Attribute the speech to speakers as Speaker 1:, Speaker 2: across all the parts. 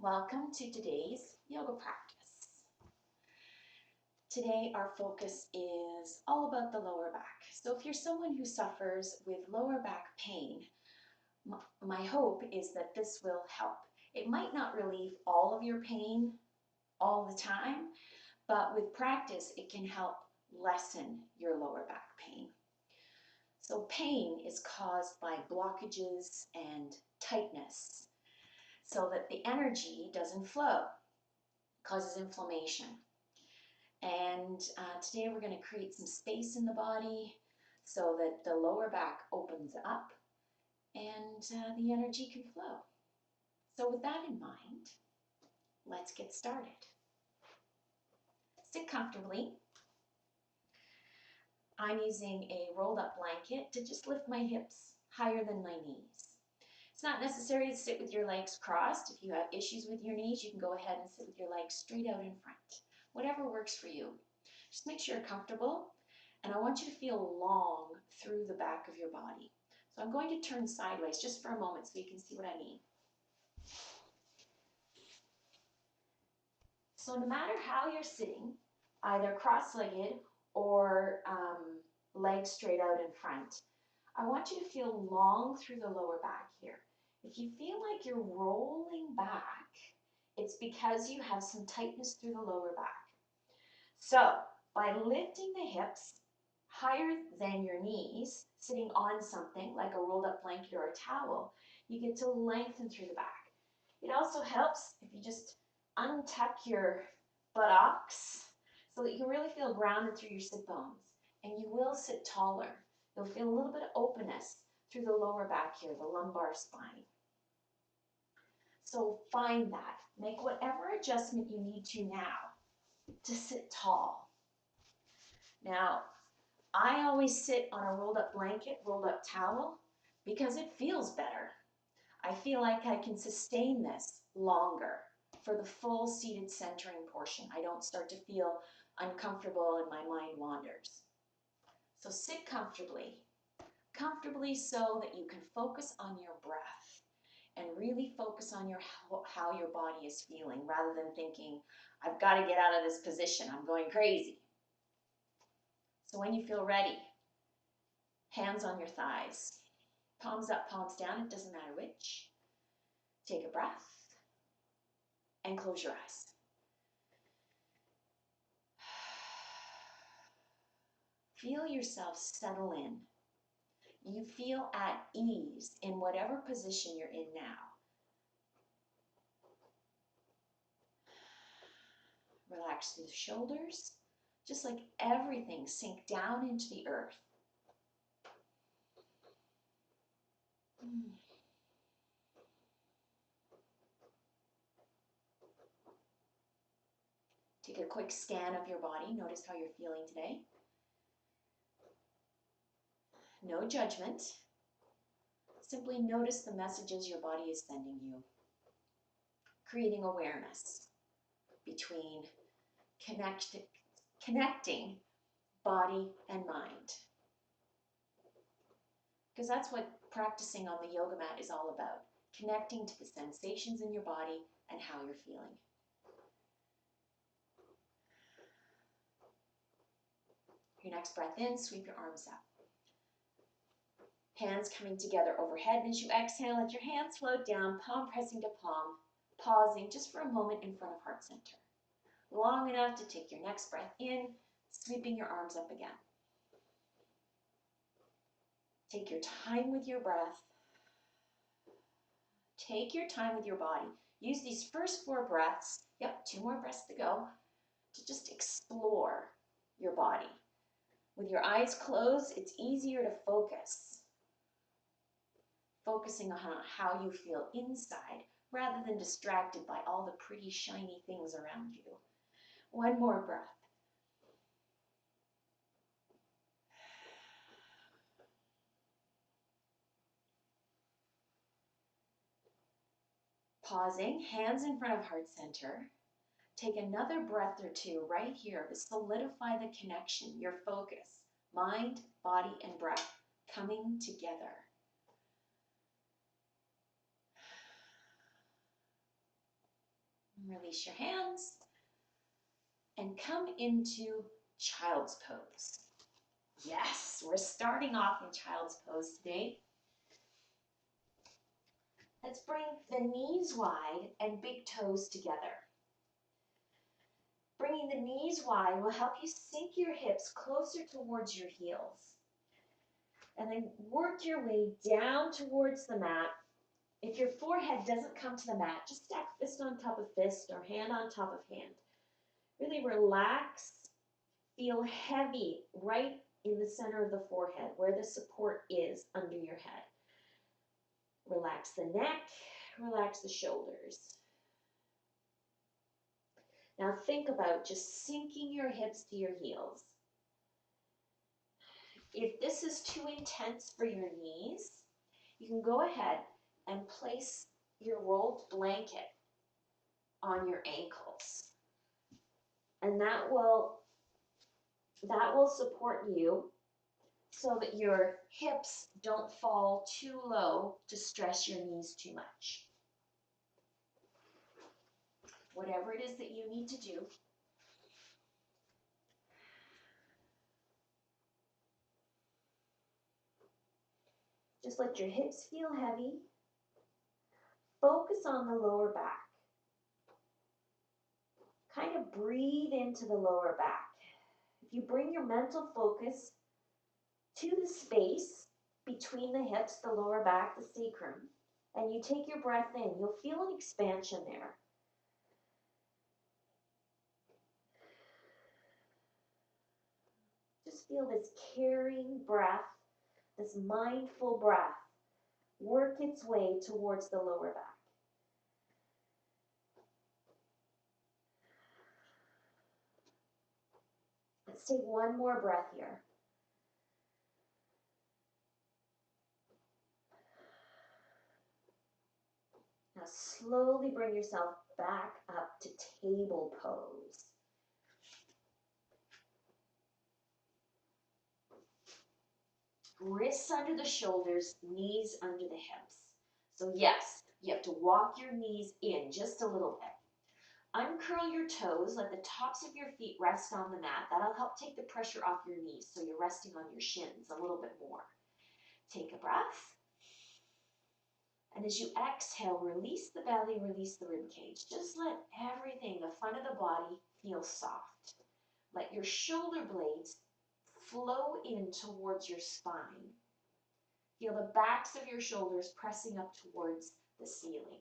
Speaker 1: Welcome to today's yoga practice. Today our focus is all about the lower back. So if you're someone who suffers with lower back pain, my hope is that this will help. It might not relieve all of your pain all the time, but with practice it can help lessen your lower back pain. So pain is caused by blockages and tightness, so that the energy doesn't flow, causes inflammation. And today we're going to create some space in the body so that the lower back opens up and the energy can flow. So with that in mind, let's get started. Sit comfortably. I'm using a rolled up blanket to just lift my hips higher than my knees. It's not necessary to sit with your legs crossed. If you have issues with your knees, you can go ahead and sit with your legs straight out in front. Whatever works for you. Just make sure you're comfortable, and I want you to feel long through the back of your body. So I'm going to turn sideways just for a moment so you can see what I mean. So no matter how you're sitting, either cross-legged or legs straight out in front, I want you to feel long through the lower back here. If you feel like you're rolling back, it's because you have some tightness through the lower back. So by lifting the hips higher than your knees, sitting on something like a rolled up blanket or a towel, you get to lengthen through the back. It also helps if you just untuck your buttocks so that you can really feel grounded through your sit bones, and you will sit taller. You'll feel a little bit of openness through the lower back here, the lumbar spine. So find that. Make whatever adjustment you need to now to sit tall. Now, I always sit on a rolled up blanket, rolled up towel, because it feels better. I feel like I can sustain this longer for the full seated centering portion. I don't start to feel uncomfortable and my mind wanders. So sit comfortably so that you can focus on your breath and really focus on how your body is feeling, rather than thinking, I've got to get out of this position, I'm going crazy. So when you feel ready, hands on your thighs, palms up, palms down, it doesn't matter which. Take a breath and close your eyes. Feel yourself settle in. You feel at ease in whatever position you're in now. Relax through the shoulders, just like everything sink down into the earth. Take a quick scan of your body. Notice how you're feeling today. No judgment. Simply notice the messages your body is sending you. Creating awareness between connecting body and mind. Because that's what practicing on the yoga mat is all about. Connecting to the sensations in your body and how you're feeling. Your next breath in, sweep your arms up. Hands coming together overhead. And as you exhale, let your hands float down, palm pressing to palm, pausing just for a moment in front of heart center. Long enough to take your next breath in, sweeping your arms up again. Take your time with your breath. Take your time with your body. Use these first 4 breaths, 2 more breaths to go, to just explore your body. With your eyes closed, it's easier to focus. Focusing on how you feel inside, rather than distracted by all the pretty shiny things around you. 1 more breath. Pausing, hands in front of heart center. Take another breath or 2 right here to solidify the connection, your focus, mind, body, and breath coming together. Release your hands and come into child's pose. Yes, we're starting off in child's pose today. Let's bring the knees wide and big toes together. Bringing the knees wide will help you sink your hips closer towards your heels. And then work your way down towards the mat. If your forehead doesn't come to the mat, just stack fist on top of fist or hand on top of hand. Really relax. Feel heavy right in the center of the forehead, where the support is under your head. Relax the neck, relax the shoulders. Now think about just sinking your hips to your heels. If this is too intense for your knees, you can go ahead and place your rolled blanket on your ankles. And that will support you so that your hips don't fall too low to stress your knees too much. Whatever it is that you need to do. Just let your hips feel heavy. Focus on the lower back. Kind of breathe into the lower back. If you bring your mental focus to the space between the hips, the lower back, the sacrum, and you take your breath in, you'll feel an expansion there. Just feel this caring breath, this mindful breath, work its way towards the lower back. Let's take one more breath here. Now slowly bring yourself back up to table pose. Wrists under the shoulders, knees under the hips. So yes, you have to walk your knees in just a little bit. Uncurl your toes, let the tops of your feet rest on the mat. That'll help take the pressure off your knees so you're resting on your shins a little bit more. Take a breath. And as you exhale, release the belly, release the rib cage. Just let everything, the front of the body, feel soft. Let your shoulder blades flow in towards your spine. Feel the backs of your shoulders pressing up towards the ceiling.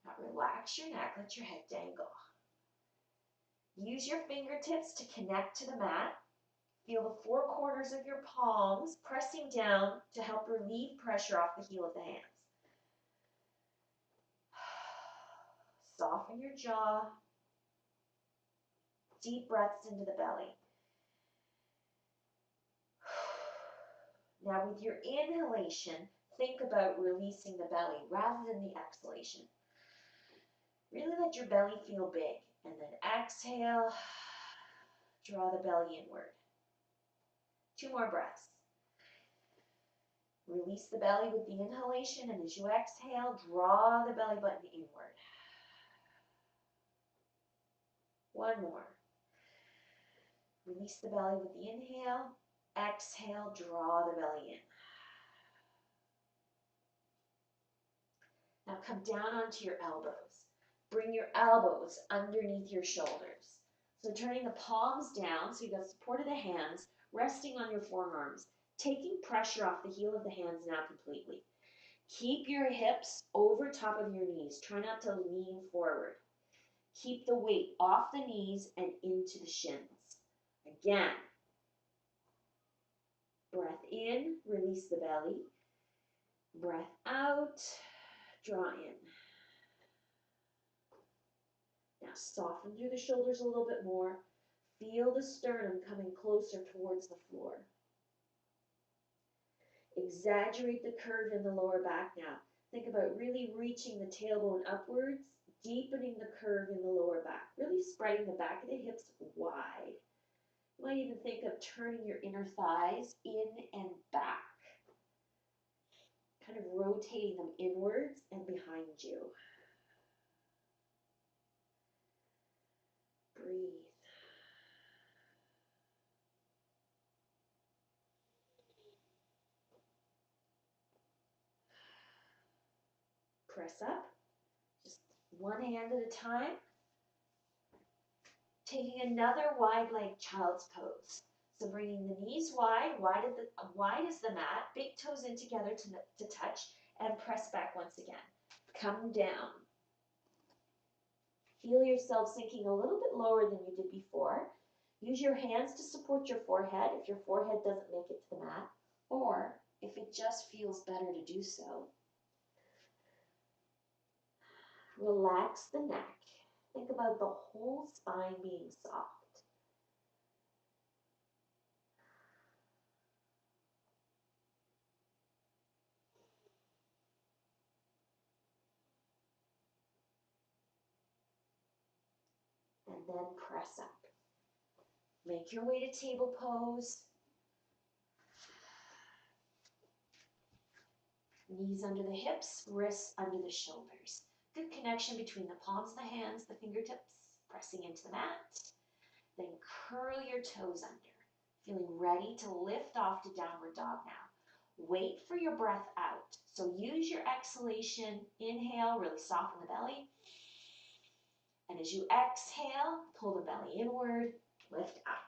Speaker 1: Now relax your neck, let your head dangle. Use your fingertips to connect to the mat. Feel the four corners of your palms pressing down to help relieve pressure off the heel of the hands. Soften your jaw. Deep breaths into the belly. Now with your inhalation, think about releasing the belly rather than the exhalation. Really let your belly feel big. And then exhale, draw the belly inward. 2 more breaths. Release the belly with the inhalation, and as you exhale, draw the belly button inward. 1 more. Release the belly with the inhale. Exhale, draw the belly in. Now come down onto your elbows. Bring your elbows underneath your shoulders. So turning the palms down, so you got support of the hands, resting on your forearms, taking pressure off the heel of the hands now completely. Keep your hips over top of your knees. Try not to lean forward. Keep the weight off the knees and into the shins. Again. Breath in, release the belly. Breath out, draw in. Now soften through the shoulders a little bit more. Feel the sternum coming closer towards the floor. Exaggerate the curve in the lower back now. Think about really reaching the tailbone upwards, deepening the curve in the lower back, really spreading the back of the hips wide. You might even think of turning your inner thighs in and back, kind of rotating them inwards and behind you. Breathe. Press up, just one hand at a time. Taking another wide leg child's pose. So bringing the knees wide, wide as the mat, big toes in together to touch, and press back once again. Come down. Feel yourself sinking a little bit lower than you did before. Use your hands to support your forehead if your forehead doesn't make it to the mat, or if it just feels better to do so. Relax the neck. Think about the whole spine being soft. And then press up. Make your way to table pose. Knees under the hips, wrists under the shoulders. Good connection between the palms of the hands, the fingertips, pressing into the mat. Then curl your toes under, feeling ready to lift off to downward dog now. Wait for your breath out. So use your exhalation. Inhale, really soften the belly. And as you exhale, pull the belly inward, lift up.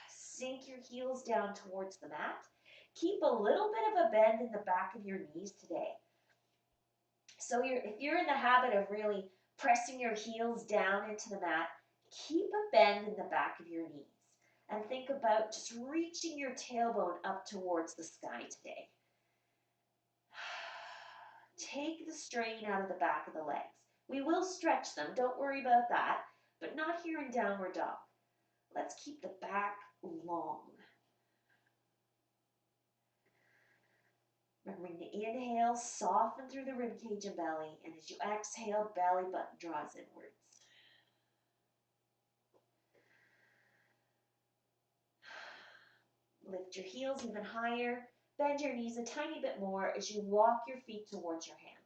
Speaker 1: Sink your heels down towards the mat. Keep a little bit of a bend in the back of your knees today. So if you're in the habit of really pressing your heels down into the mat, keep a bend in the back of your knees. And think about just reaching your tailbone up towards the sky today. Take the strain out of the back of the legs. We will stretch them, don't worry about that, but not here in downward dog. Let's keep the back long. Remembering to inhale, soften through the ribcage and belly, and as you exhale, belly button draws inwards. Lift your heels even higher, bend your knees a tiny bit more as you walk your feet towards your hands.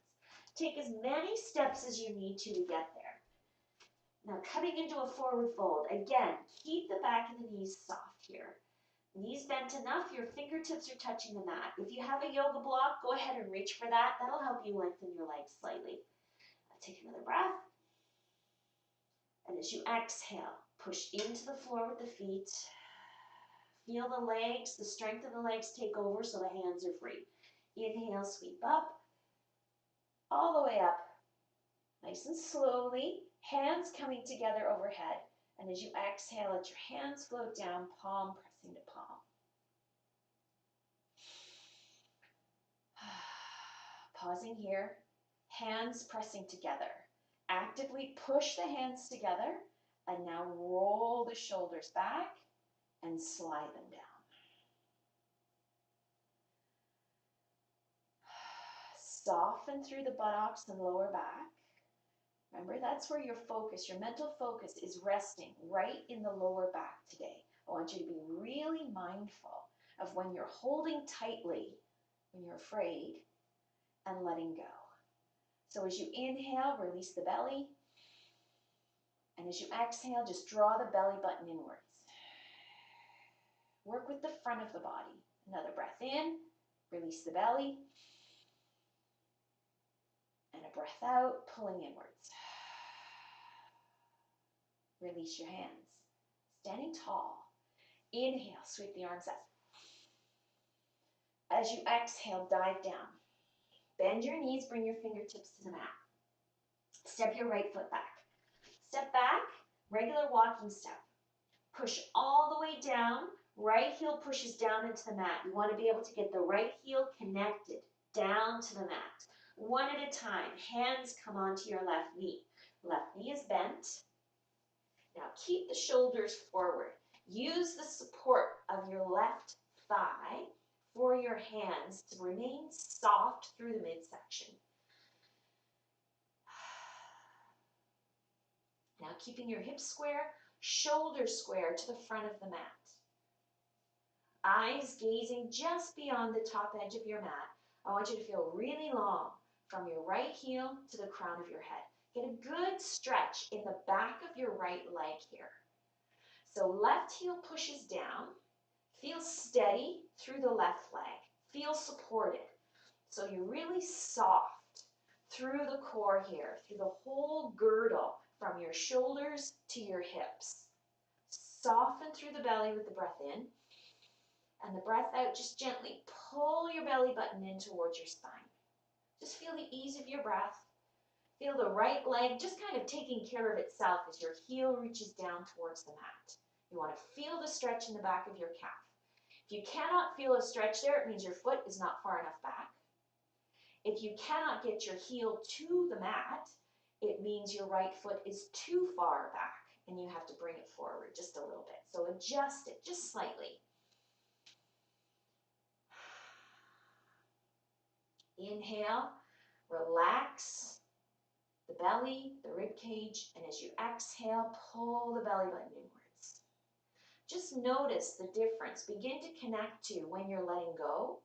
Speaker 1: Take as many steps as you need to get there. Now coming into a forward fold, again, keep the back of the knees soft here. Knees bent enough, your fingertips are touching the mat. If you have a yoga block, go ahead and reach for that. That'll help you lengthen your legs slightly. Take another breath. And as you exhale, push into the floor with the feet. Feel the legs, the strength of the legs take over so the hands are free. Inhale, sweep up, all the way up. Nice and slowly, hands coming together overhead. And as you exhale, let your hands float down, palm pressing to palm. Pausing here, hands pressing together. Actively push the hands together and now roll the shoulders back and slide them down. Soften through the buttocks and lower back. Remember, that's where your focus, your mental focus is resting right in the lower back today. I want you to be really mindful of when you're holding tightly, when you're afraid, and letting go. So as you inhale, release the belly. And as you exhale, just draw the belly button inwards. Work with the front of the body. Another breath in, release the belly. And a breath out, pulling inwards. Release your hands. Standing tall. Inhale, sweep the arms up. As you exhale, dive down. Bend your knees, bring your fingertips to the mat. Step your right foot back. Step back, regular walking step. Push all the way down. Right heel pushes down into the mat. You want to be able to get the right heel connected down to the mat. One at a time. Hands come onto your left knee. Left knee is bent. Now keep the shoulders forward. Use the support of your left thigh for your hands to remain soft through the midsection. Now keeping your hips square, shoulders square to the front of the mat. Eyes gazing just beyond the top edge of your mat. I want you to feel really long from your right heel to the crown of your head. Get a good stretch in the back of your right leg here. So left heel pushes down. Feel steady through the left leg. Feel supported. So you're really soft through the core here, through the whole girdle from your shoulders to your hips. Soften through the belly with the breath in. And the breath out, just gently pull your belly button in towards your spine. Just feel the ease of your breath. Feel the right leg just kind of taking care of itself as your heel reaches down towards the mat. You want to feel the stretch in the back of your calf. If you cannot feel a stretch there, it means your foot is not far enough back. If you cannot get your heel to the mat, it means your right foot is too far back and you have to bring it forward just a little bit. So adjust it just slightly. Inhale, relax the belly, the rib cage, and as you exhale, pull the belly button inwards. Just notice the difference. Begin to connect to when you're letting go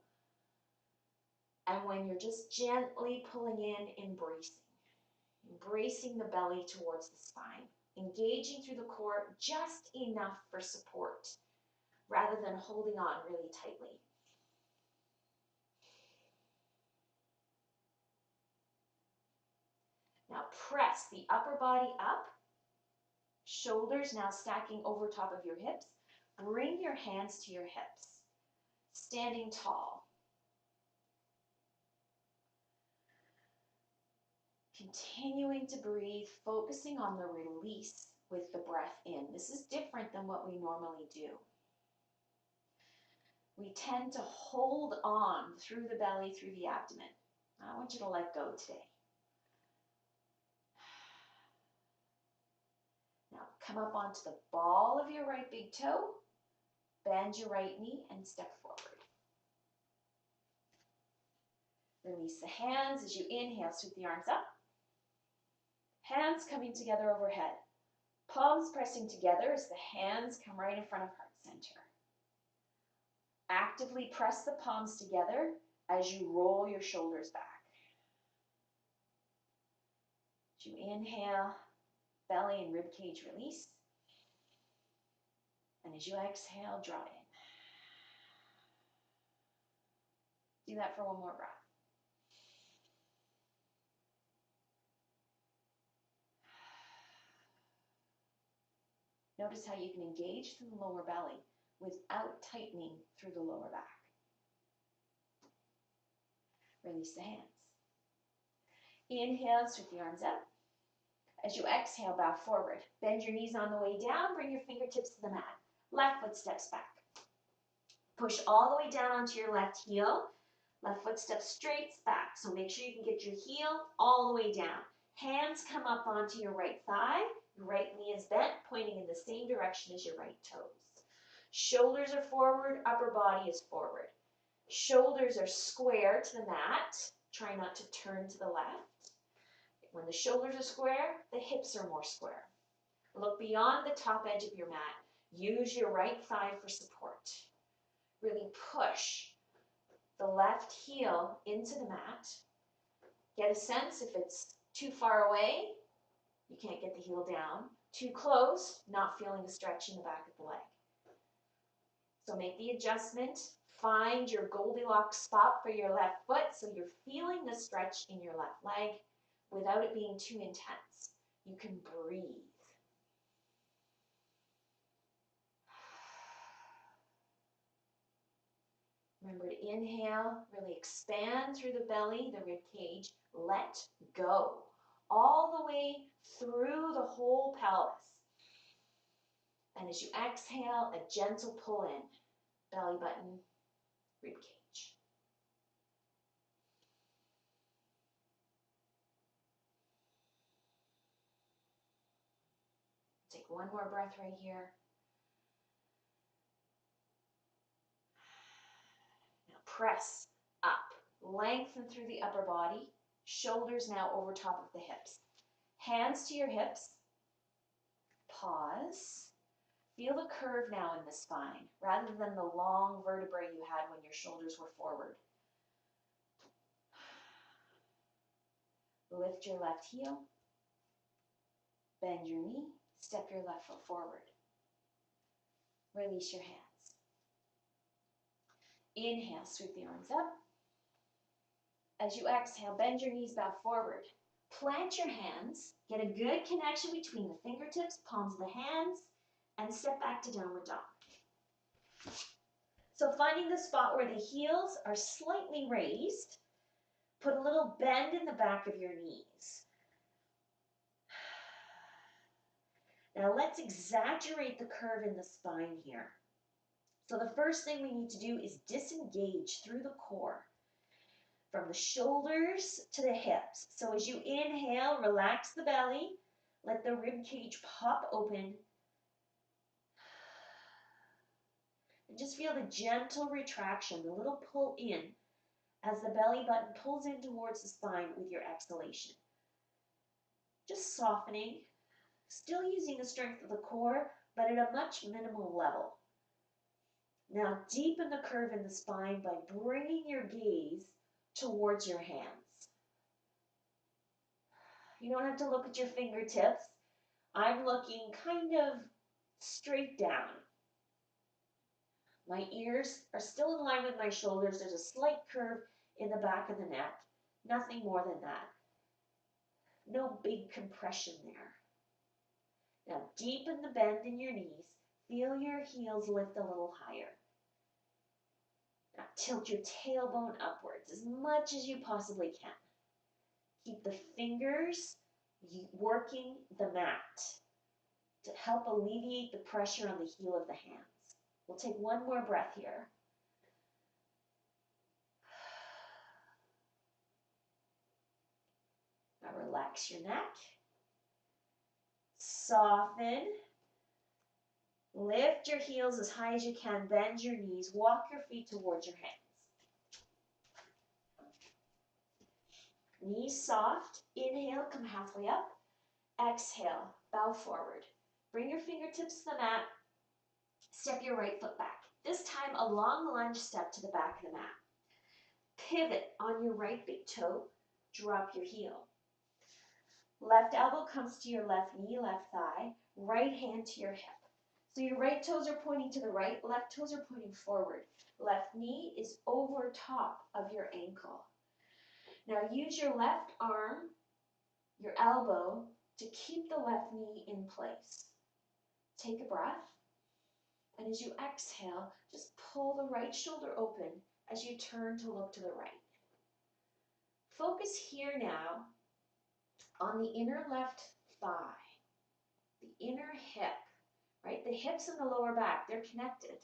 Speaker 1: and when you're just gently pulling in, embracing the belly towards the spine, engaging through the core just enough for support rather than holding on really tightly. Now press the upper body up, shoulders now stacking over top of your hips. Bring your hands to your hips, standing tall. Continuing to breathe, focusing on the release with the breath in. This is different than what we normally do. We tend to hold on through the belly, through the abdomen. I want you to let go today. Now come up onto the ball of your right big toe, bend your right knee and step forward. Release the hands as you inhale, sweep the arms up. Hands coming together overhead. Palms pressing together as the hands come right in front of heart center. Actively press the palms together as you roll your shoulders back. As you inhale, belly and rib cage release. And as you exhale, draw in. Do that for one more breath. Notice how you can engage through the lower belly without tightening through the lower back. Release the hands. Inhale, sweep the arms up. As you exhale, bow forward. Bend your knees on the way down. Bring your fingertips to the mat. Left foot steps back. Push all the way down onto your left heel. Left foot steps straight back. So make sure you can get your heel all the way down. Hands come up onto your right thigh. Your right knee is bent, pointing in the same direction as your right toes. Shoulders are forward, upper body is forward. Shoulders are square to the mat. Try not to turn to the left. When the shoulders are square, the hips are more square. Look beyond the top edge of your mat. Use your right thigh for support. Really push the left heel into the mat. Get a sense if it's too far away, you can't get the heel down. Too close, not feeling the stretch in the back of the leg. So make the adjustment. Find your Goldilocks spot for your left foot so you're feeling the stretch in your left leg without it being too intense. You can breathe. Remember to inhale, really expand through the belly, the rib cage. Let go all the way through the whole pelvis. And as you exhale, a gentle pull in, belly button, rib cage. Take one more breath right here. Now press up, lengthen through the upper body, shoulders now over top of the hips. Hands to your hips, pause. Feel the curve now in the spine, rather than the long vertebrae you had when your shoulders were forward. Lift your left heel, Bend your knee, step your left foot forward. Release your hands. Inhale, sweep the arms up. As you exhale, bend your knees back forward. Plant your hands, get a good connection between the fingertips, palms of the hands, and step back to downward dog. So finding the spot where the heels are slightly raised, put a little bend in the back of your knees. Now let's exaggerate the curve in the spine here. So the first thing we need to do is disengage through the core, from the shoulders to the hips. So as you inhale, relax the belly, let the rib cage pop open, and just feel the gentle retraction, the little pull in, as the belly button pulls in towards the spine with your exhalation. Just softening, still using the strength of the core, but at a much minimal level. Now deepen the curve in the spine by bringing your gaze towards your hands. You don't have to look at your fingertips. I'm looking kind of straight down. My ears are still in line with my shoulders. There's a slight curve in the back of the neck. Nothing more than that. No big compression there. Now deepen the bend in your knees. Feel your heels lift a little higher. Now tilt your tailbone upwards as much as you possibly can. Keep the fingers working the mat to help alleviate the pressure on the heel of the hands. We'll take one more breath here. Now relax your neck. Soften. Lift your heels as high as you can. Bend your knees. Walk your feet towards your hands. Knees soft. Inhale, come halfway up. Exhale, bow forward. Bring your fingertips to the mat. Step your right foot back. This time, a long lunge step to the back of the mat. Pivot on your right big toe. Drop your heel. Left elbow comes to your left knee, left thigh. Right hand to your hip. So your right toes are pointing to the right, left toes are pointing forward. Left knee is over top of your ankle. Now use your left arm, your elbow, to keep the left knee in place. Take a breath. And as you exhale, just pull the right shoulder open as you turn to look to the right. Focus here now on the inner left thigh, the inner hip, right? The hips and the lower back, they're connected.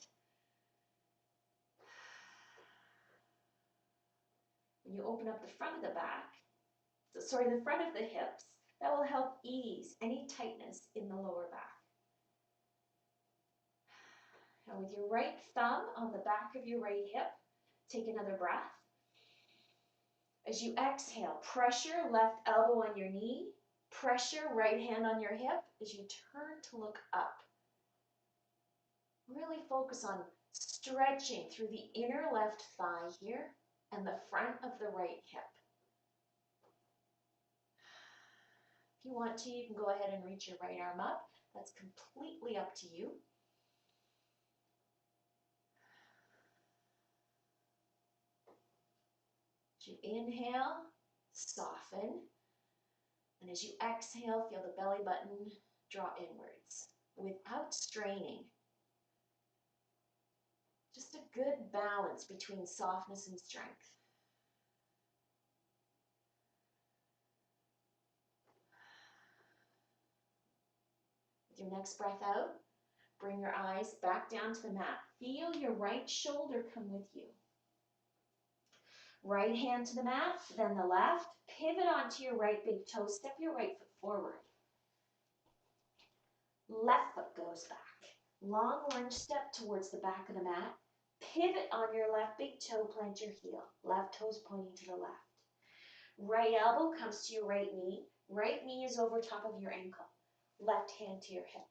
Speaker 1: When you open up the front of the back, the front of the hips, that will help ease any tightness in the lower back. Now with your right thumb on the back of your right hip, take another breath. As you exhale, pressure left elbow on your knee, pressure right hand on your hip as you turn to look up. Really focus on stretching through the inner left thigh here and the front of the right hip. If you want to, you can go ahead and reach your right arm up. That's completely up to you. As you inhale, soften. And as you exhale, feel the belly button draw inwards without straining. Just a good balance between softness and strength. With your next breath out, bring your eyes back down to the mat. Feel your right shoulder come with you. Right hand to the mat, then the left. Pivot onto your right big toe. Step your right foot forward. Left foot goes back. Long lunge step towards the back of the mat. Pivot on your left big toe, plant your heel. Left toes pointing to the left. Right elbow comes to your right knee. Right knee is over top of your ankle. Left hand to your hip.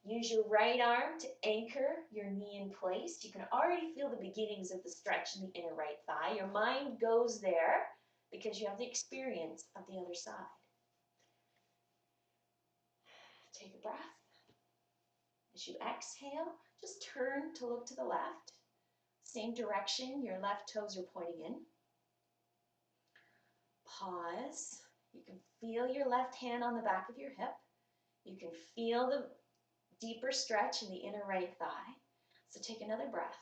Speaker 1: Use your right arm to anchor your knee in place. You can already feel the beginnings of the stretch in the inner right thigh. Your mind goes there because you have the experience of the other side. Take a breath. As you exhale, just turn to look to the left. Same direction, your left toes are pointing in. Pause. You can feel your left hand on the back of your hip. You can feel the deeper stretch in the inner right thigh. So take another breath.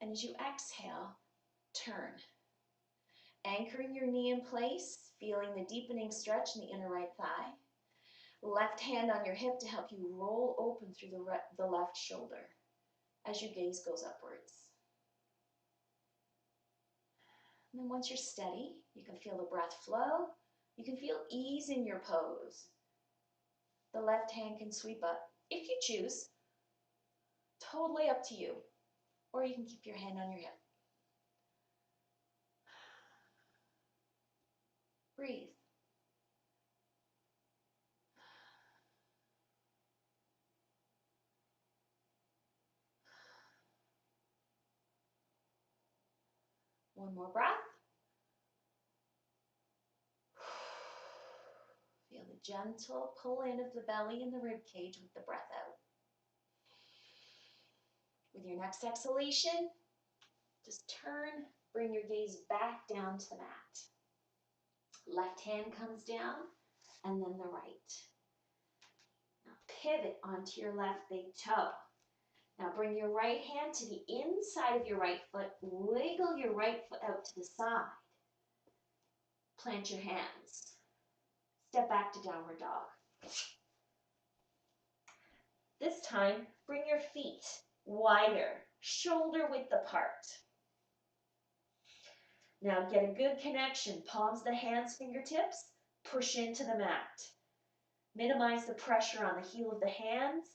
Speaker 1: And as you exhale, turn. Anchoring your knee in place, feeling the deepening stretch in the inner right thigh. Left hand on your hip to help you roll open through the left shoulder as your gaze goes upwards. And then once you're steady, you can feel the breath flow. You can feel ease in your pose. The left hand can sweep up, if you choose, totally up to you. Or you can keep your hand on your hip. Breathe. One more breath. Feel the gentle pull in of the belly and the rib cage with the breath out. With your next exhalation, just turn, bring your gaze back down to the mat. Left hand comes down, and then the right. Now pivot onto your left big toe. Now bring your right hand to the inside of your right foot. Wiggle your right foot out to the side. Plant your hands. Step back to downward dog. This time, bring your feet wider, shoulder width apart. Now get a good connection. Palms of the hands, fingertips, push into the mat. Minimize the pressure on the heel of the hands.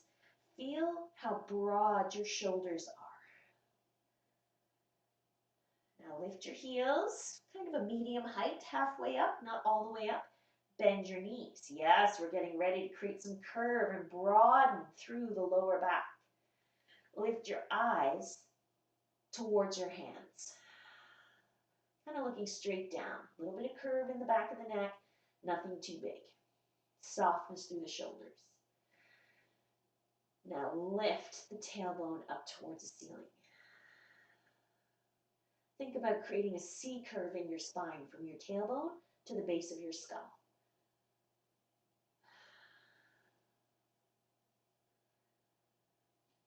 Speaker 1: Feel how broad your shoulders are. Now lift your heels, kind of a medium height, halfway up, not all the way up. Bend your knees. Yes, we're getting ready to create some curve and broaden through the lower back. Lift your eyes towards your hands. Kind of looking straight down. A little bit of curve in the back of the neck, nothing too big. Softness through the shoulders. Now lift the tailbone up towards the ceiling. Think about creating a C curve in your spine from your tailbone to the base of your skull.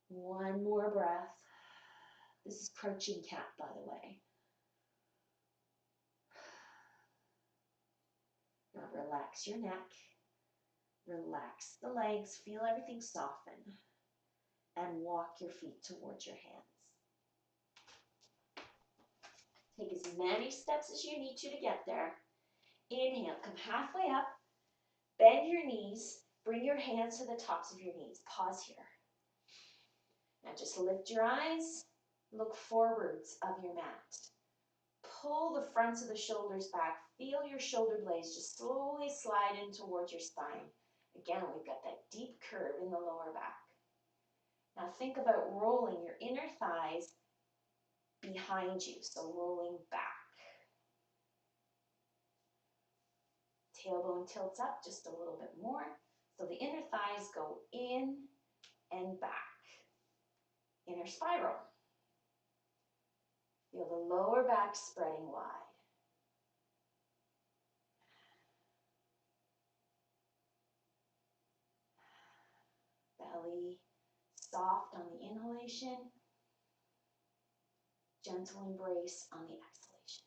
Speaker 1: One more breath. This is crouching cat, by the way. Now relax your neck. Relax the legs. Feel everything soften. And walk your feet towards your hands. Take as many steps as you need to get there. Inhale, come halfway up. Bend your knees. Bring your hands to the tops of your knees. Pause here. Now just lift your eyes, look forwards of your mat. Pull the fronts of the shoulders back. Feel your shoulder blades just slowly slide in towards your spine. Again, we've got that deep curve in the lower back. Now think about rolling your inner thighs behind you, so rolling back. Tailbone tilts up just a little bit more, so the inner thighs go in and back. Inner spiral. Feel the lower back spreading wide. Belly soft on the inhalation. Gentle embrace on the exhalation.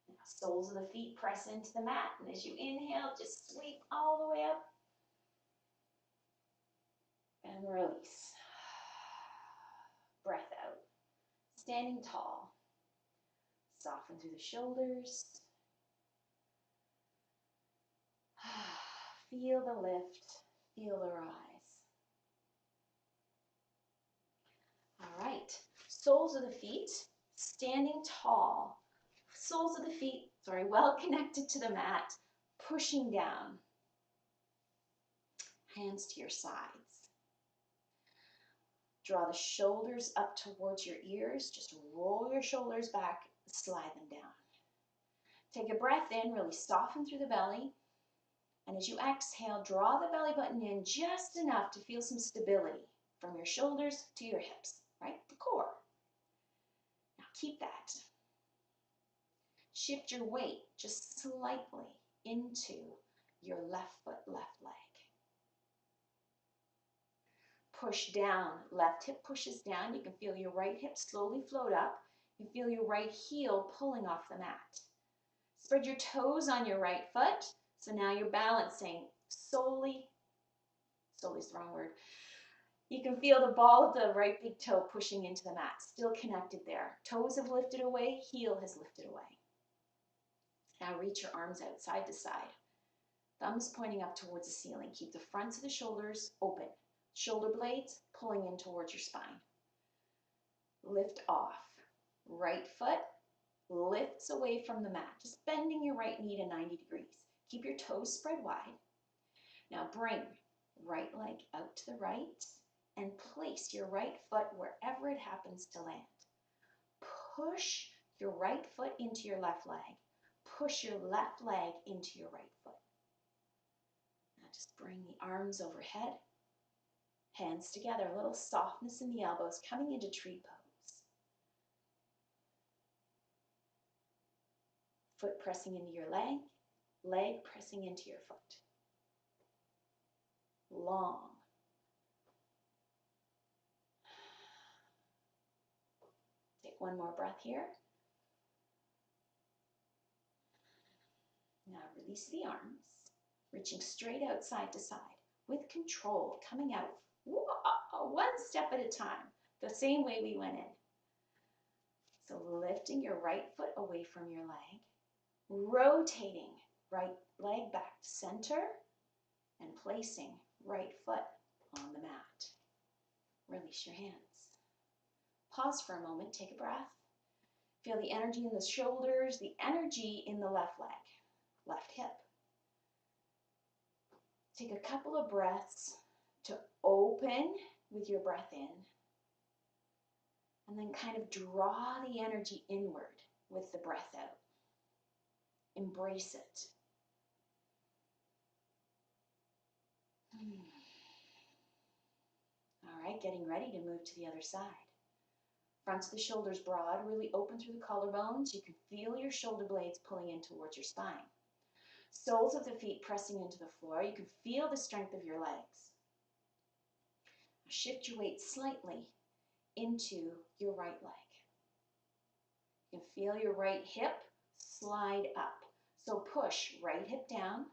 Speaker 1: Now, soles of the feet press into the mat, and as you inhale, just sweep all the way up. And release. Breath out. Standing tall. Soften through the shoulders. Feel the lift. Feel the rise. All right. Soles of the feet. Standing tall. Soles of the feet, well connected to the mat. Pushing down. Hands to your sides. Draw the shoulders up towards your ears. Just roll your shoulders back, slide them down. Take a breath in, really soften through the belly. And as you exhale, draw the belly button in just enough to feel some stability from your shoulders to your hips, right? The core. Now keep that. Shift your weight just slightly into your left foot, left leg. Push down, left hip pushes down. You can feel your right hip slowly float up. You feel your right heel pulling off the mat. Spread your toes on your right foot. So now you're balancing solely is the wrong word. You can feel the ball of the right big toe pushing into the mat, still connected there. Toes have lifted away, heel has lifted away. Now reach your arms out side to side. Thumbs pointing up towards the ceiling. Keep the fronts of the shoulders open. Shoulder blades pulling in towards your spine. Lift off. Right foot lifts away from the mat, just bending your right knee to 90 degrees. Keep your toes spread wide. Now bring right leg out to the right and place your right foot wherever it happens to land. Push your right foot into your left leg. Push your left leg into your right foot. Now just bring the arms overhead, hands together, a little softness in the elbows, coming into tree pose. Foot pressing into your leg, leg pressing into your foot. Long. Take one more breath here. Now release the arms, reaching straight out side to side with control, coming out one step at a time, the same way we went in. So lifting your right foot away from your leg, rotating right leg back to center, and placing right foot on the mat. Release your hands. Pause for a moment, take a breath. Feel the energy in the shoulders, the energy in the left leg, left hip. Take a couple of breaths to open with your breath in, and then kind of draw the energy inward with the breath out. Embrace it. All right, getting ready to move to the other side. Front of the shoulders broad, really open through the collarbones. You can feel your shoulder blades pulling in towards your spine. Soles of the feet pressing into the floor. You can feel the strength of your legs. Shift your weight slightly into your right leg. You can feel your right hip slide up. So push right hip down.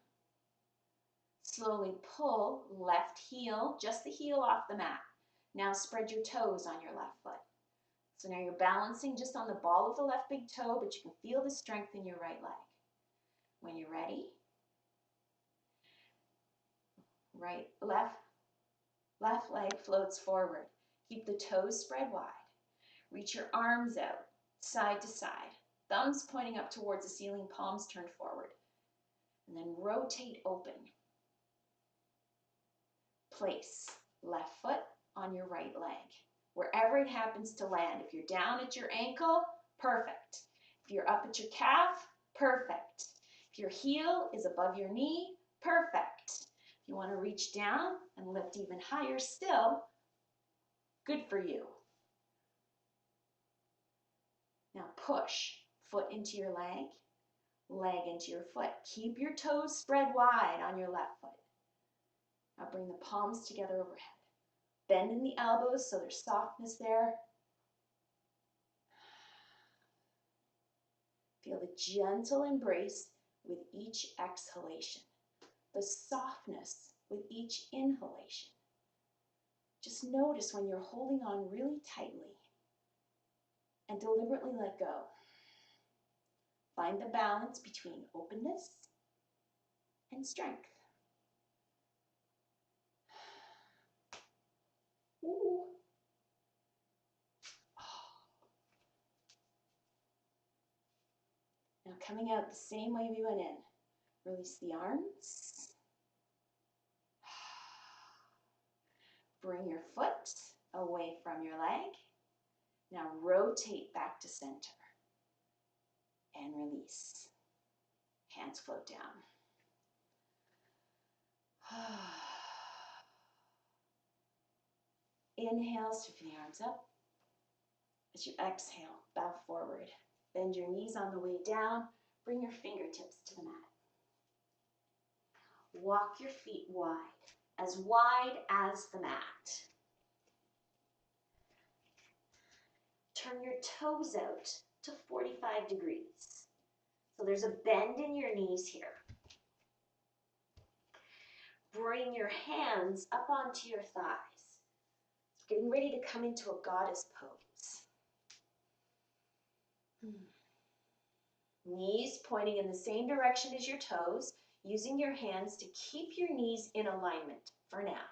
Speaker 1: Slowly pull left heel, just the heel off the mat. Now spread your toes on your left foot. So now you're balancing just on the ball of the left big toe, but you can feel the strength in your right leg. When you're ready, left leg floats forward. Keep the toes spread wide. Reach your arms out, side to side. Thumbs pointing up towards the ceiling, palms turned forward. And then rotate open. Place left foot on your right leg, wherever it happens to land. If you're down at your ankle, perfect. If you're up at your calf, perfect. If your heel is above your knee, perfect. If you want to reach down and lift even higher still, good for you. Now push foot into your leg into your foot. Keep your toes spread wide on your left foot. Now bring the palms together overhead. Bend in the elbows so there's softness there. Feel the gentle embrace with each exhalation. The softness with each inhalation. Just notice when you're holding on really tightly and deliberately let go. Find the balance between openness and strength. Ooh. Now coming out the same way we went in. Release the arms. Bring your foot away from your leg. Now rotate back to center. And release. Hands float down. Inhale, sweeping the arms up. As you exhale, bow forward. Bend your knees on the way down. Bring your fingertips to the mat. Walk your feet wide as the mat. Turn your toes out to 45 degrees. So there's a bend in your knees here. Bring your hands up onto your thighs. Getting ready to come into a goddess pose. Knees pointing in the same direction as your toes, using your hands to keep your knees in alignment for now.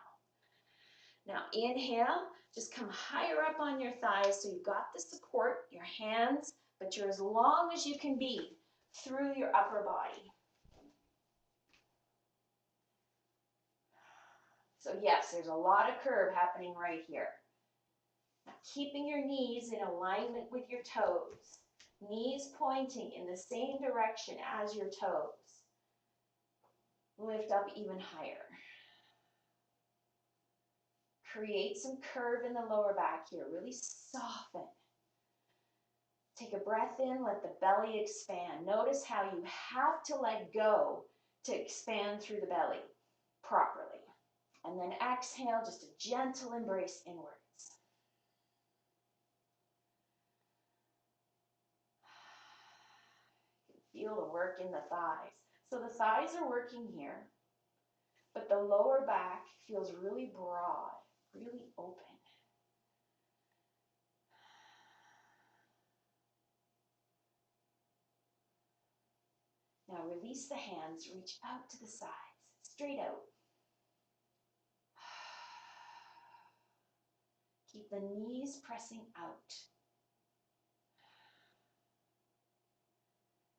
Speaker 1: Now inhale, just come higher up on your thighs so you've got the support, your hands, but you're as long as you can be through your upper body. So yes, there's a lot of curve happening right here. Now keeping your knees in alignment with your toes, knees pointing in the same direction as your toes. Lift up even higher. Create some curve in the lower back here. Really soften. Take a breath in, let the belly expand. Notice how you have to let go to expand through the belly properly. And then exhale, just a gentle embrace inwards. Feel the work in the thighs. So the thighs are working here, but the lower back feels really broad, really open. Now release the hands, reach out to the sides, straight out. Keep the knees pressing out.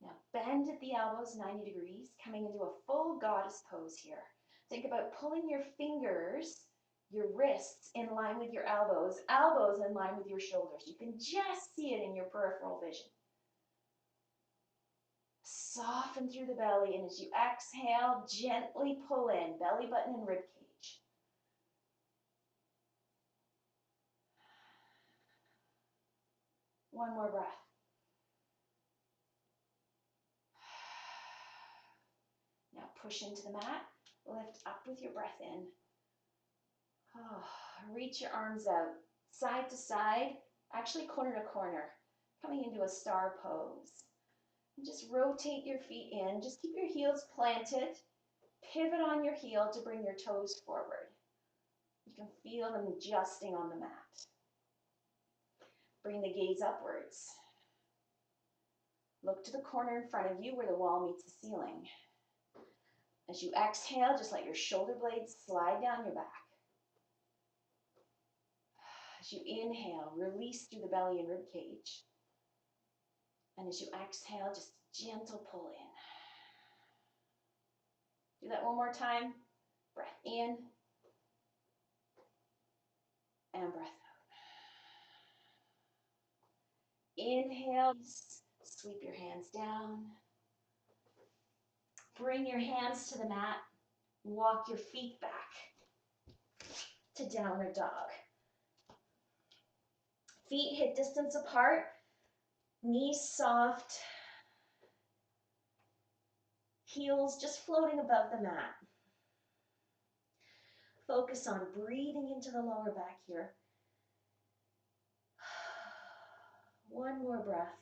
Speaker 1: Now bend at the elbows 90 degrees, coming into a full goddess pose here. Think about pulling your fingers, your wrists in line with your elbows, elbows in line with your shoulders. You can just see it in your peripheral vision. Soften through the belly, and as you exhale, gently pull in, belly button and rib cage. One more breath. Now push into the mat, lift up with your breath in. Oh, reach your arms out, side to side, actually corner to corner, coming into a star pose. And just rotate your feet in, just keep your heels planted, pivot on your heel to bring your toes forward. You can feel them adjusting on the mat. Bring the gaze upwards. Look to the corner in front of you where the wall meets the ceiling. As you exhale, just let your shoulder blades slide down your back. As you inhale, release through the belly and rib cage. And as you exhale, just gentle pull in. Do that one more time. Breath in and breath out. Inhale, sweep your hands down. Bring your hands to the mat. Walk your feet back to downward dog. Feet hip distance apart, knees soft, heels just floating above the mat. Focus on breathing into the lower back here. One more breath.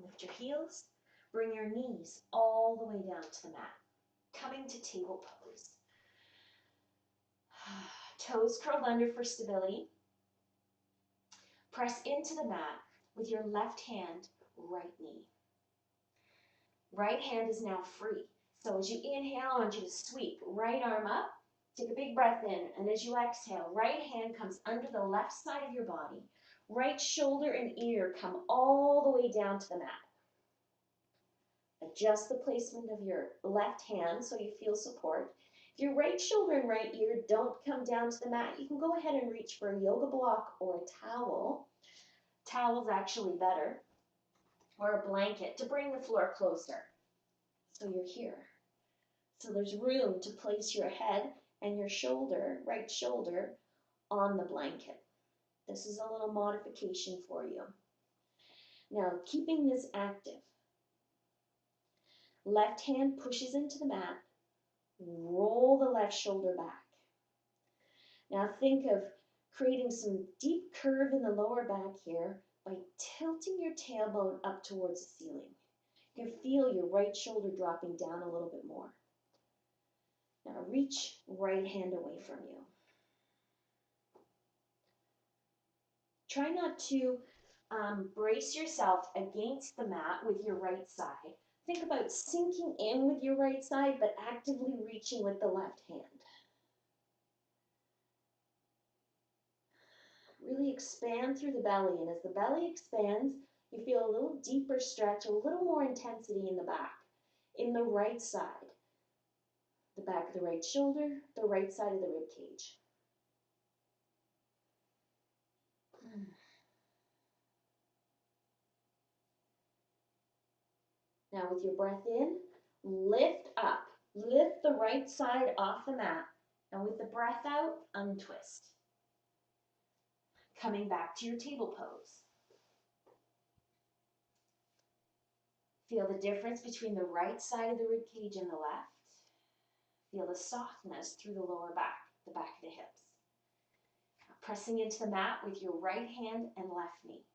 Speaker 1: Lift your heels, bring your knees all the way down to the mat. Coming to table pose. Toes curled under for stability. Press into the mat with your left hand, right knee. Right hand is now free. So as you inhale, I want you to sweep right arm up. Take a big breath in, and as you exhale, right hand comes under the left side of your body. Right shoulder and ear come all the way down to the mat. Adjust the placement of your left hand so you feel support. If your right shoulder and right ear don't come down to the mat, you can go ahead and reach for a yoga block or a towel Towel's actually better, or a blanket to bring the floor closer. So you're here. So there's room to place your head and your shoulder, right shoulder, on the blanket. This is a little modification for you. Now, keeping this active. Left hand pushes into the mat. Roll the left shoulder back. Now think of creating some deep curve in the lower back here by tilting your tailbone up towards the ceiling. You can feel your right shoulder dropping down a little bit more. Now reach right hand away from you. Try not to brace yourself against the mat with your right side. Think about sinking in with your right side, but actively reaching with the left hand. Really expand through the belly, and as the belly expands, you feel a little deeper stretch, a little more intensity in the back, in the right side. The back of the right shoulder, the right side of the rib cage. Now with your breath in, lift up. Lift the right side off the mat. And with the breath out, untwist. Coming back to your table pose. Feel the difference between the right side of the rib cage and the left. Feel the softness through the lower back, the back of the hips. Pressing into the mat with your right hand and left knee.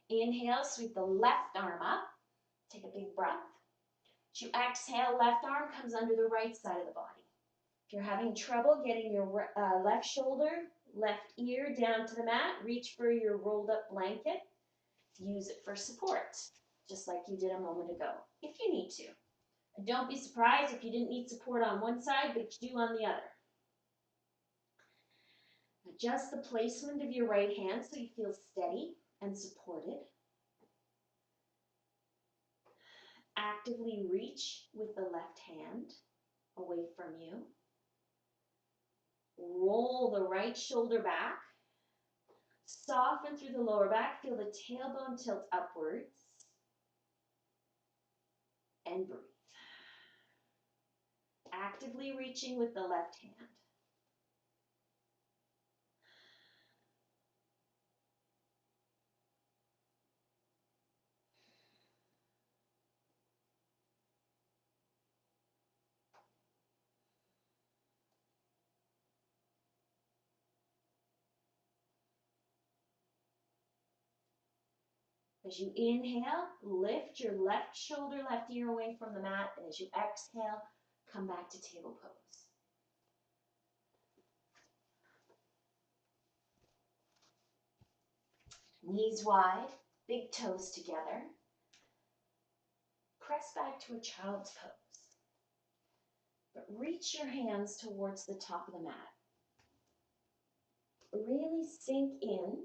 Speaker 1: Inhale, sweep the left arm up. Take a big breath. As you exhale, left arm comes under the right side of the body. If you're having trouble getting your left shoulder, left ear down to the mat, reach for your rolled up blanket. Use it for support, just like you did a moment ago, if you need to. And don't be surprised if you didn't need support on one side, but you do on the other. Adjust the placement of your right hand so you feel steady and supported. Actively reach with the left hand away from you. Roll the right shoulder back. Soften through the lower back. Feel the tailbone tilt upwards. And breathe. Actively reaching with the left hand. As you inhale, lift your left shoulder, left ear away from the mat. And as you exhale, come back to table pose. Knees wide, big toes together. Press back to a child's pose. But reach your hands towards the top of the mat. Really sink in.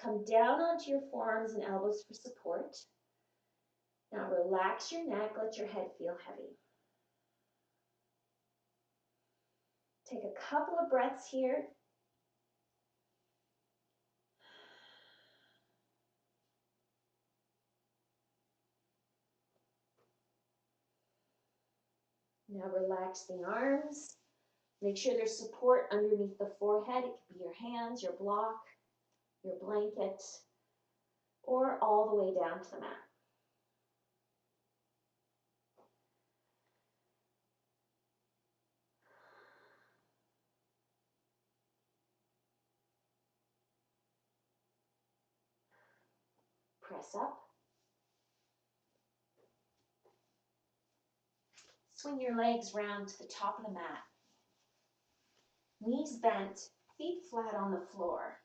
Speaker 1: Come down onto your forearms and elbows for support. Now relax your neck, let your head feel heavy. Take a couple of breaths here. Now relax the arms. Make sure there's support underneath the forehead. It could be your hands, your block, your blanket, or all the way down to the mat. Press up. Swing your legs round to the top of the mat. Knees bent, feet flat on the floor.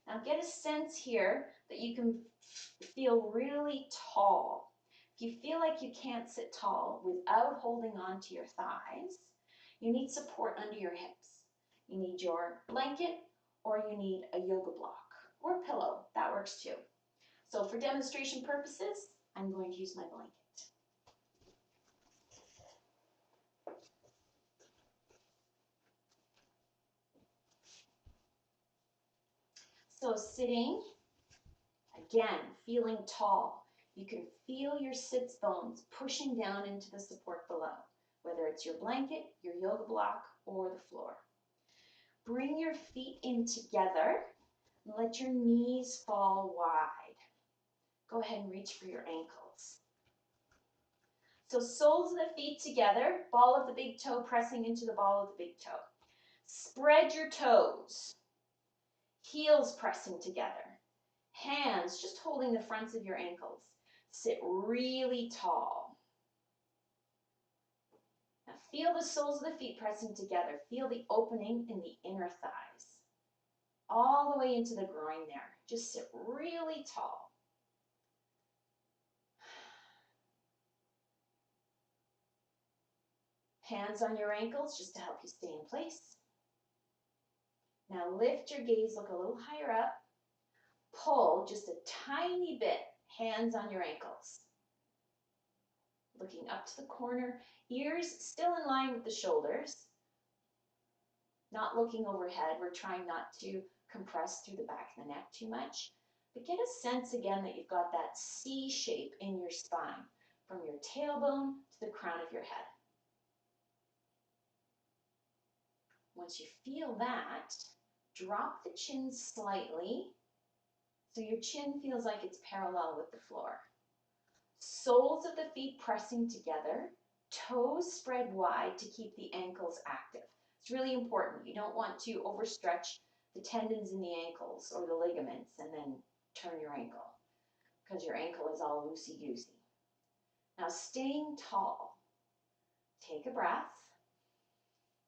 Speaker 1: Now get a sense here that you can feel really tall. If you feel like you can't sit tall without holding on to your thighs, you need support under your hips. You need your blanket or you need a yoga block or a pillow. That works too. So for demonstration purposes, I'm going to use my blanket. So sitting, Again, feeling tall. You can feel your sits bones pushing down into the support below, whether it's your blanket, your yoga block, or the floor. Bring your feet in together and let your knees fall wide. Go ahead and reach for your ankles. So soles of the feet together, ball of the big toe pressing into the ball of the big toe. Spread your toes, heels pressing together. Hands just holding the fronts of your ankles. Sit really tall. Now feel the soles of the feet pressing together. Feel the opening in the inner thighs. All the way into the groin there. Just sit really tall. Hands on your ankles just to help you stay in place. Now lift your gaze, look a little higher up. Pull just a tiny bit, hands on your ankles. Looking up to the corner, ears still in line with the shoulders. Not looking overhead, we're trying not to compress through the back of the neck too much. But get a sense again that you've got that C shape in your spine, from your tailbone to the crown of your head. Once you feel that, drop the chin slightly so your chin feels like it's parallel with the floor. Soles of the feet pressing together, toes spread wide to keep the ankles active. It's really important. You don't want to overstretch the tendons in the ankles or the ligaments and then turn your ankle, because your ankle is all loosey-goosey. Now staying tall, take a breath,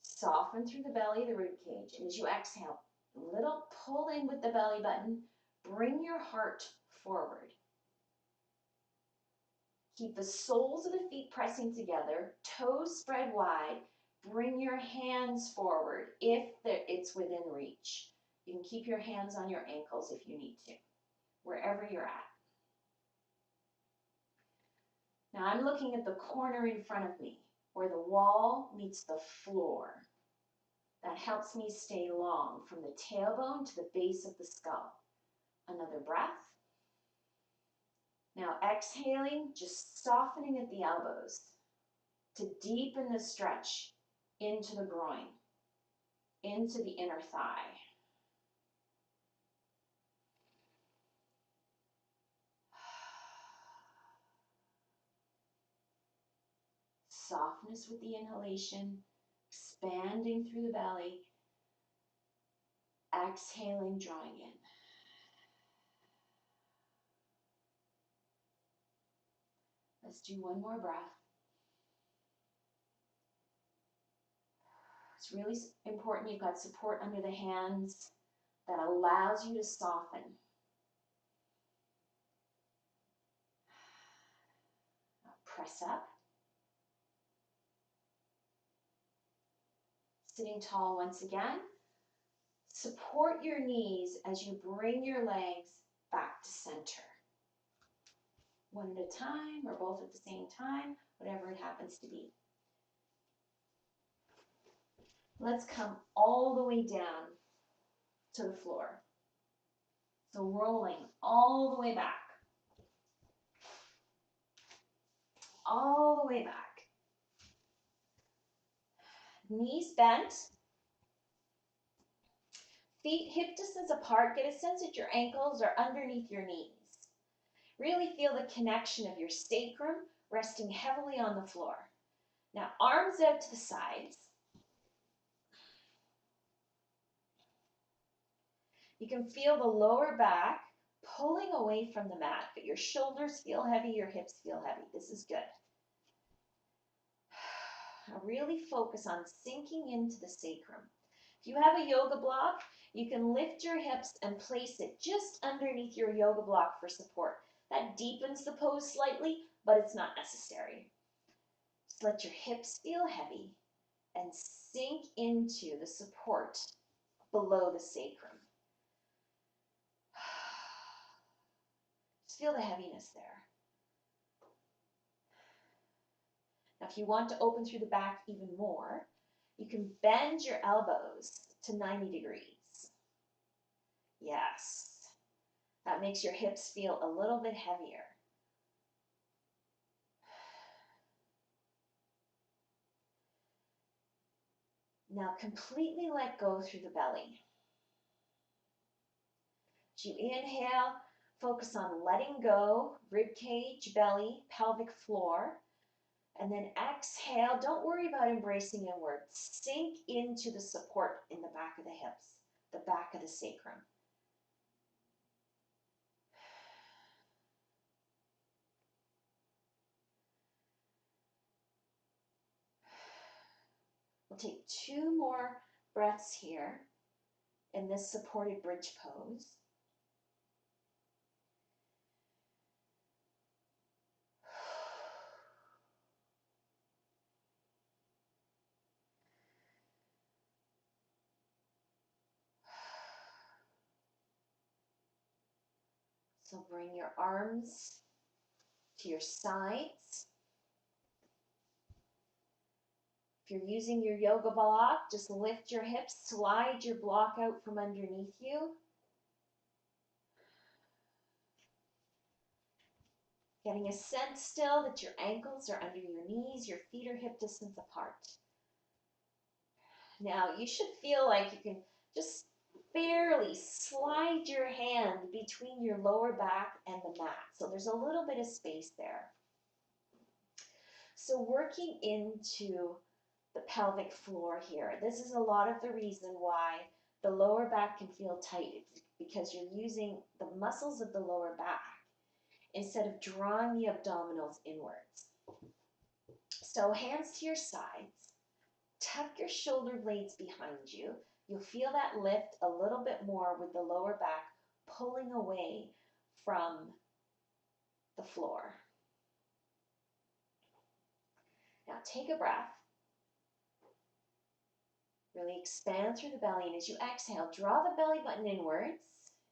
Speaker 1: soften through the belly, the rib cage, and as you exhale, a little pull in with the belly button, bring your heart forward. Keep the soles of the feet pressing together, toes spread wide, bring your hands forward if it's within reach. You can keep your hands on your ankles if you need to, wherever you're at. Now I'm looking at the corner in front of me, where the wall meets the floor. That helps me stay long from the tailbone to the base of the skull. Another breath. Now exhaling, just softening at the elbows to deepen the stretch into the groin, into the inner thigh. Softness with the inhalation, expanding through the belly, exhaling, drawing in. Let's do one more breath. It's really important you've got support under the hands that allows you to soften. Now press up. Sitting tall once again. Support your knees as you bring your legs back to center. One at a time or both at the same time, whatever it happens to be. Let's come all the way down to the floor. So rolling all the way back. All the way back. Knees bent. Feet hip distance apart. Get a sense that your ankles are underneath your knees. Really feel the connection of your sacrum resting heavily on the floor. Now arms out to the sides. You can feel the lower back pulling away from the mat, but your shoulders feel heavy, your hips feel heavy. This is good. Now really focus on sinking into the sacrum. If you have a yoga block, you can lift your hips and place it just underneath your yoga block for support. That deepens the pose slightly, but it's not necessary. Just let your hips feel heavy and sink into the support below the sacrum. Just feel the heaviness there. Now, if you want to open through the back even more, you can bend your elbows to 90 degrees. Yes. That makes your hips feel a little bit heavier. Now completely let go through the belly. As you inhale, focus on letting go, rib cage, belly, pelvic floor. And then exhale, don't worry about embracing inward. Sink into the support in the back of the hips, the back of the sacrum. We'll take 2 more breaths here in this supported bridge pose. So bring your arms to your sides. If you're using your yoga block, just lift your hips, slide your block out from underneath you. Getting a sense still that your ankles are under your knees, your feet are hip distance apart. Now you should feel like you can just barely slide your hand between your lower back and the mat. So there's a little bit of space there. So working into the pelvic floor here. This is a lot of the reason why the lower back can feel tight, because you're using the muscles of the lower back instead of drawing the abdominals inwards. So hands to your sides, tuck your shoulder blades behind you. You'll feel that lift a little bit more with the lower back pulling away from the floor. Now take a breath. Really expand through the belly, and as you exhale, draw the belly button inwards,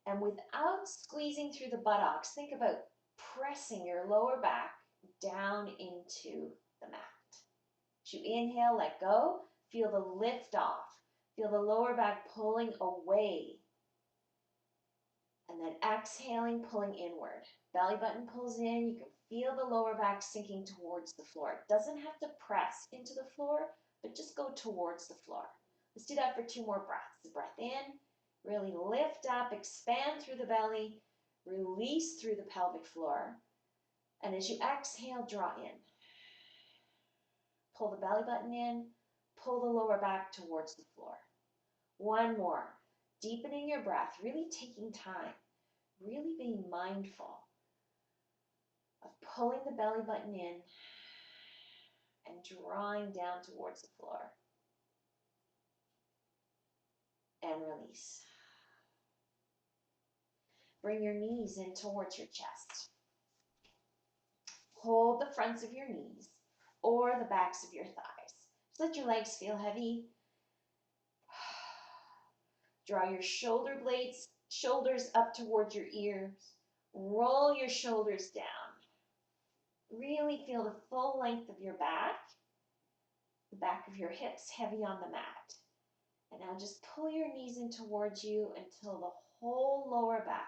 Speaker 1: and without squeezing through the buttocks, think about pressing your lower back down into the mat. As you inhale, let go, feel the lift off, feel the lower back pulling away, and then exhaling, pulling inward. Belly button pulls in, you can feel the lower back sinking towards the floor. It doesn't have to press into the floor, but just go towards the floor. Let's do that for 2 more breaths. Breath in, really lift up, expand through the belly, release through the pelvic floor. And as you exhale, draw in. Pull the belly button in, pull the lower back towards the floor. 1 more. Deepening your breath, really taking time, really being mindful of pulling the belly button in and drawing down towards the floor. And release. Bring your knees in towards your chest. Hold the fronts of your knees or the backs of your thighs. Just let your legs feel heavy. Draw your shoulder blades, shoulders up towards your ears. Roll your shoulders down. Really feel the full length of your back, the back of your hips heavy on the mat. And now just pull your knees in towards you until the whole lower back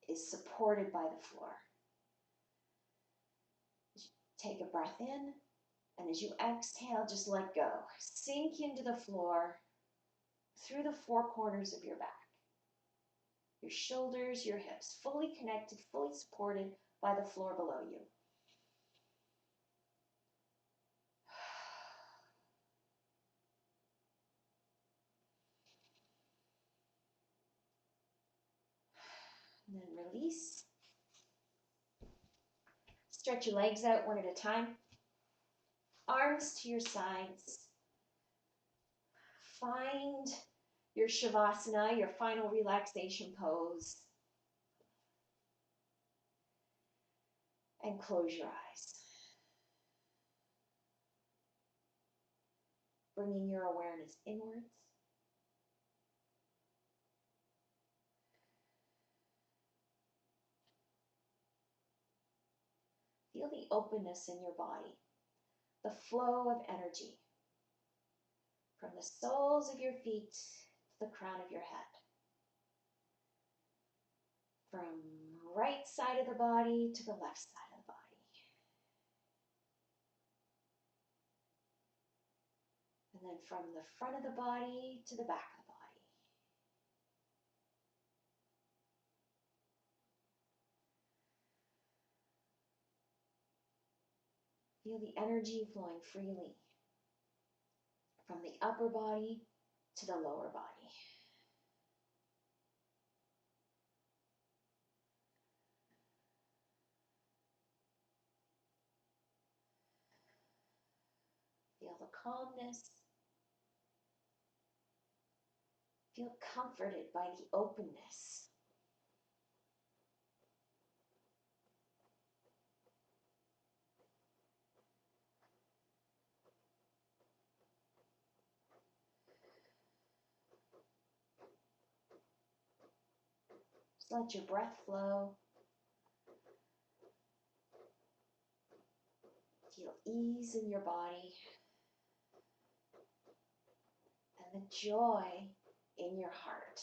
Speaker 1: is supported by the floor. Take a breath in, and as you exhale, just let go. Sink into the floor through the 4 corners of your back. Your shoulders, your hips, fully connected, fully supported by the floor below you. And then release. Stretch your legs out 1 at a time. Arms to your sides. Find your Shavasana, your final relaxation pose. And close your eyes. Bringing your awareness inwards. Feel the openness in your body, the flow of energy from the soles of your feet to the crown of your head. from right side of the body to the left side of the body. And then from the front of the body to the back of the body. Feel the energy flowing freely from the upper body to the lower body. Feel the calmness. Feel comforted by the openness. Just let your breath flow. Feel ease in your body and the joy in your heart.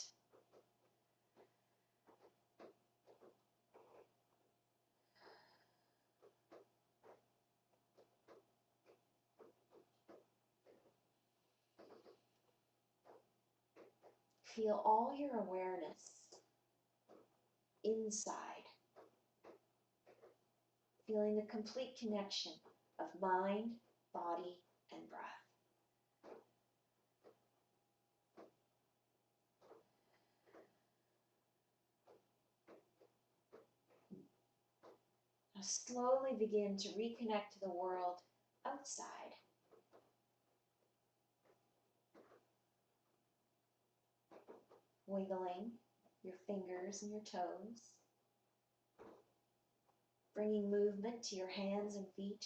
Speaker 1: Feel all your awareness inside, feeling the complete connection of mind, body, and breath. Now slowly begin to reconnect to the world outside. Wiggling your fingers and your toes. Bringing movement to your hands and feet,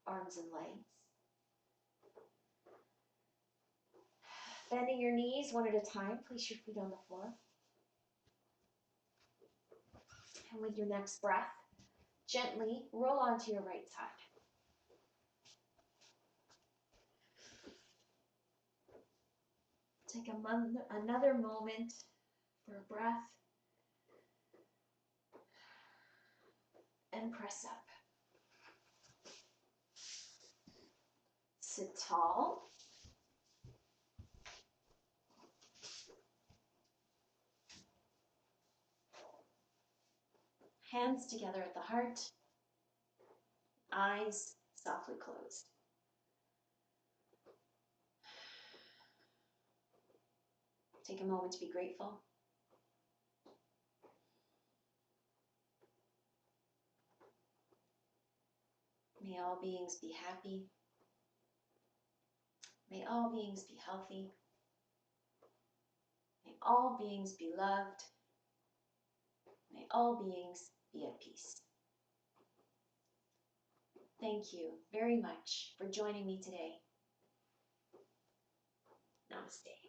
Speaker 1: arms and legs. Bending your knees one at a time, place your feet on the floor. And with your next breath, gently roll onto your right side. Take another moment for a breath and press up. Sit tall. Hands together at the heart. Eyes softly closed. Take a moment to be grateful. May all beings be happy. May all beings be healthy. May all beings be loved. May all beings be at peace. Thank you very much for joining me today. Namaste.